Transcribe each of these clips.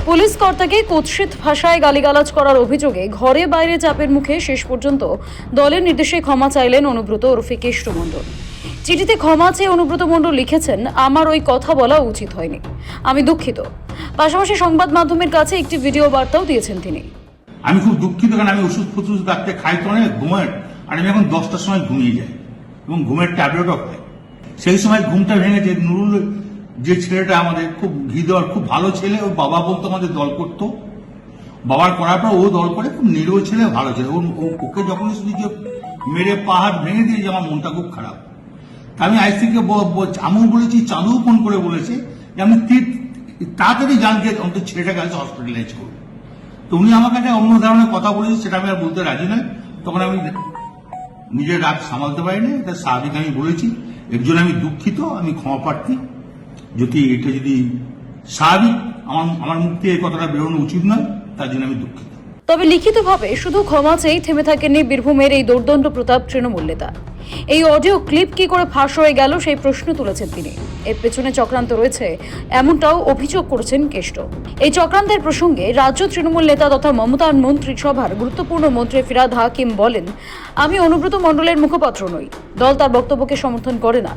Police কর্তাকে কুৎসিত ভাষায় গালিগালাজ করার অভিযোগে ঘরে বাইরে চাপের মুখে শেষ পর্যন্ত দলের নির্দেশে ক্ষমা চাইলেন অনুব্রত ওরফে কেষ্ট মণ্ডল। চিঠিতে ক্ষমা চেয়ে অনুব্রত মণ্ডল লিখেছেন, আমার ওই কথা বলা উচিত হয়নি, আমি দুঃখিত। পাশাপাশি সংবাদ মাধ্যমের কাছে একটি ভিডিও বার্তাও দিয়েছেন তিনি। আমি খুব দুঃখিত, কারণ আমি ওষুধ ফষুধ ডাক্তার খাই তো অনেক ঘুমের, আর আমি এখন 10টার সময় ঘুমিয়ে যাই এবং ঘুমের ট্যাবলেটও খাই। সেই সময় ঘুমটা ভেঙেছে। নুরুল যে ছেলেটা আমাদের খুব হৃদয়, খুব ভালো ছেলে, ওর বাবা বলতো আমাদের দল করতো, বাবার করার পর ও দল করে, খুব নিরীহ ছেলে, ভালো ছেলে। ওকে যখন শুনেছি মেরে পাহাড় ভেঙে দিয়েছে, আমার মনটা খুব খারাপ। আমি আইসিকে আমিও বলেছি, চাঁদুও ফোন করে বলেছে যে আমি তাড়াতাড়ি জানকে অন্তত ছেলেটাকে আজ হসপিটালাইজ করবো। তো উনি আমার কাছে অন্য ধরনের কথা বলেছে, সেটা আমি আর বলতে রাজি নয়। তখন আমি নিজের রাগ সামালতে পারিনি, এটা স্বাভাবিক। আমি বলেছি এর জন্য আমি দুঃখিত, আমি ক্ষমা প্রার্থী। এটা যদি স্বাভাবিক আমার মুখ থেকে এই কথাটা বেরোনো উচিত নয়, তার জন্য আমি দুঃখিত। তবে লিখিতভাবে শুধু ক্ষমা চেয়েই থেমে থাকেননি বীরভূমের এই দুর্দণ্ড প্রতাপ তৃণমূল নেতা। এই অডিও ক্লিপ কি করে ফাঁস হয়ে গেল সেই প্রশ্ন তুলেছেন তিনি। এর পেছনে চক্রান্ত রয়েছে এমনটাও অভিযোগ করেছেন কেষ্ট। এই চক্রান্তের প্রসঙ্গে রাজ্য তৃণমূল নেতা তথা মমতার মন্ত্রিসভার গুরুত্বপূর্ণ মন্ত্রী ফিরহাদ হাকিম বলেন, আমি অনুব্রত মণ্ডলের মুখপাত্র নই, দল তার বক্তব্যকে সমর্থন করে না,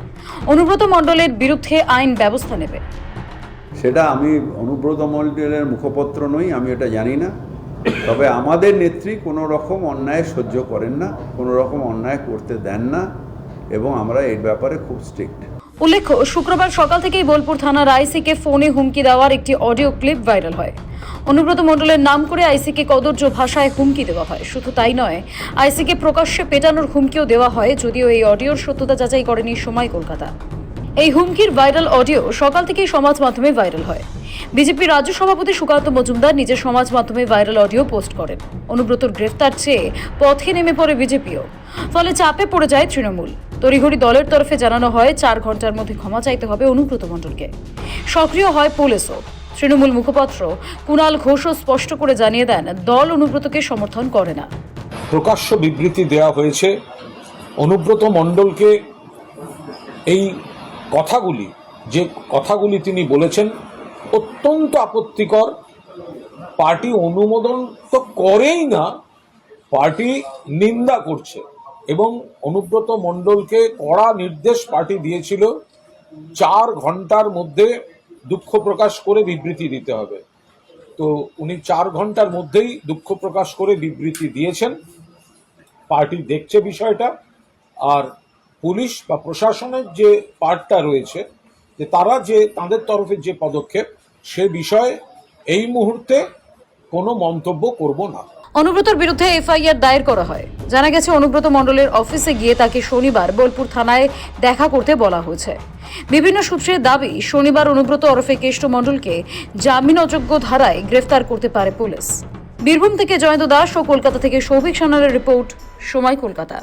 অনুব্রত মণ্ডলের বিরুদ্ধে আইন ব্যবস্থা নেবে। সেটা আমি অনুব্রত মণ্ডলের মুখপত্র নই, আমি এটা জানি না। তবে আমাদের নেত্রী কোনো রকম অন্যায় সহ্য করেন না, কোনো রকম অন্যায় করতে দেন না, এবং আমরা এর ব্যাপারে খুব স্ট্রিক্ট। উল্লেখ্য, শুক্রবার সকাল থেকেই বোলপুর থানার আইসিকে ফোনে হুমকি দেওয়ার একটি অডিও ক্লিপ ভাইরাল হয়। অনুব্রত মণ্ডলের নাম করে আইসিকে কদর্য ভাষায় হুমকি দেওয়া হয়। শুধু তাই নয়, আইসিকে প্রকাশ্যে পেটানোর হুমকিও দেওয়া হয়, যদিও এই অডিওর সত্যতা যাচাই করেনি সময় কলকাতা। এই হুমকির ভাইরাল অডিও সকাল থেকেই সমাজ মাধ্যমে ভাইরাল হয়। বিজেপি রাজ্য সভাপতি সুকান্ত মজুমদার নিজের সমাজ মাধ্যমে ভাইরাল অডিও পোস্ট করেন। অনুব্রতর গ্রেফতার চেয়ে পথে নেমে পড়ে বিজেপিও। ফলে চাপে পড়ে যায় তৃণমূল। তড়িঘড়ি দলের তরফে জানানো হয় 4 ঘন্টার মধ্যে ক্ষমা চাইতে হবে অনুব্রত মণ্ডলকে। সক্রিয় হয় পুলিশও। তৃণমূল মুখপাত্র কুণাল ঘোষও স্পষ্ট করে জানিয়ে দেন, দল অনুব্রতকে সমর্থন করে না। প্রকাশ্য বিবৃতি দেওয়া হয়েছে অনুব্রত মণ্ডলকে। এই কথাগুলি তিনি বলেছেন অত্যন্ত আপত্তিকর। পার্টি অনুমোদন তো করেই না, পার্টি নিন্দা করছে, এবং অনুব্রত মণ্ডলকে কড়া নির্দেশ পার্টি দিয়েছিল 4 ঘন্টার মধ্যে দুঃখ প্রকাশ করে বিবৃতি দিতে হবে। তো উনি 4 ঘন্টার মধ্যেই দুঃখ প্রকাশ করে বিবৃতি দিয়েছেন। পার্টি দেখছে বিষয়টা, আর পুলিশ বা প্রশাসনের যে পার্টটা রয়েছে, যে তারা যে তাদের তরফে যে পদক্ষেপ, সে বিষয়ে এই মুহূর্তে কোনো মন্তব্য করব না। অনুব্রতর বিরুদ্ধে এফআইআর দায়ের করা হয়। জানা গেছে, অনুব্রত মণ্ডলের অফিসে গিয়ে তাকে শনিবার বোলপুর থানায় দেখা করতে বলা হয়েছে। বিভিন্ন সূত্রের দাবি, শনিবার অনুব্রত ওরফে কেষ্ট মণ্ডলকে জামিন অযোগ্য ধারায় গ্রেফতার করতে পারে পুলিশ। বীরভূম থেকে জয়ন্ত দাস ও কলকাতা থেকে সৌভিক সান্যালের রিপোর্ট, সময় কলকাতা।